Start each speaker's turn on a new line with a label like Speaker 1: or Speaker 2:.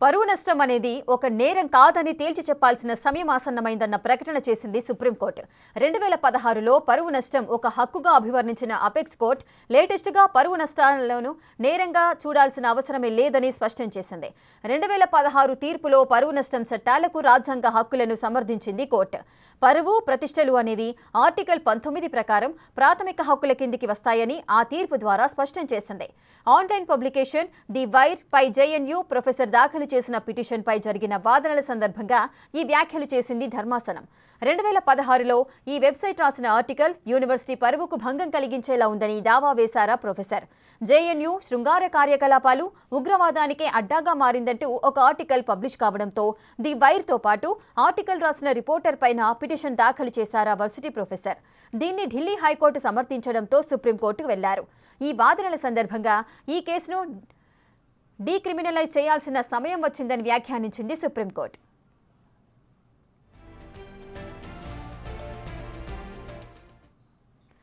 Speaker 1: పరువు నష్టం అనేది ఒక నేరం కాదని తేల్చి చెప్పాల్సిన సమయం ఆసన్నమైందన్న ప్రకటన చేసింది సుప్రీంకోర్టు. 2016లో పరువు నష్టం ఒక హక్కుగా అభివర్ణించిన అపెక్స్ కోర్టు లేటెస్ట్గా పరువు నష్టాలను నేరంగా చూడాల్సిన అవసరమే లేదని స్పష్టం చేసింది. 2016 తీర్పులో పరువు నష్టం చట్టాలకు రాజ్యాంగ హక్కులను సమర్థించింది కోర్టు. పరువు ప్రతిష్టలు అనేవి ఆర్టికల్ 19 ప్రకారం ప్రాథమిక హక్కుల కిందికి వస్తాయని ఆ తీర్పు ద్వారా స్పష్టం చేసింది. ఆన్లైన్ పబ్లికేషన్ ది వైర్ పై జేఎన్యూ ప్రొఫెసర్ దాఖలు చేసిన పిటిషన్ పై జరిగిన వాదనల సందర్భంగా ఈ వ్యాఖ్యలు చేసింది ధర్మాసనం. 2016లో ఈ వెబ్సైట్ రాసిన ఆర్టికల్ యూనివర్సిటీ పరువుకు భంగం కలిగించేలా ఉందని దావా వేశారా ప్రొఫెసర్. జేఎన్యూ శృంగార కార్యకలాపాలు ఉగ్రవాదానికే అడ్డాగా మారిందంటూ ఒక ఆర్టికల్ పబ్లిష్ కావడంతో ది వైర్తో పాటు ఆర్టికల్ రాసిన రిపోర్టర్ పైన పిటిషన్ దాఖలు చేశారా వర్సిటీ ప్రొఫెసర్. దీన్ని ఢిల్లీ హైకోర్టు సమర్థించడంతో సుప్రీంకోర్టుకు వెళ్లారు. ఈ వాదనల సందర్భంగా ఈ కేసును డీక్రిమినలైజ్ చేయాల్సిన సమయం వచ్చిందని వ్యాఖ్యానించింది సుప్రీంకోర్టు.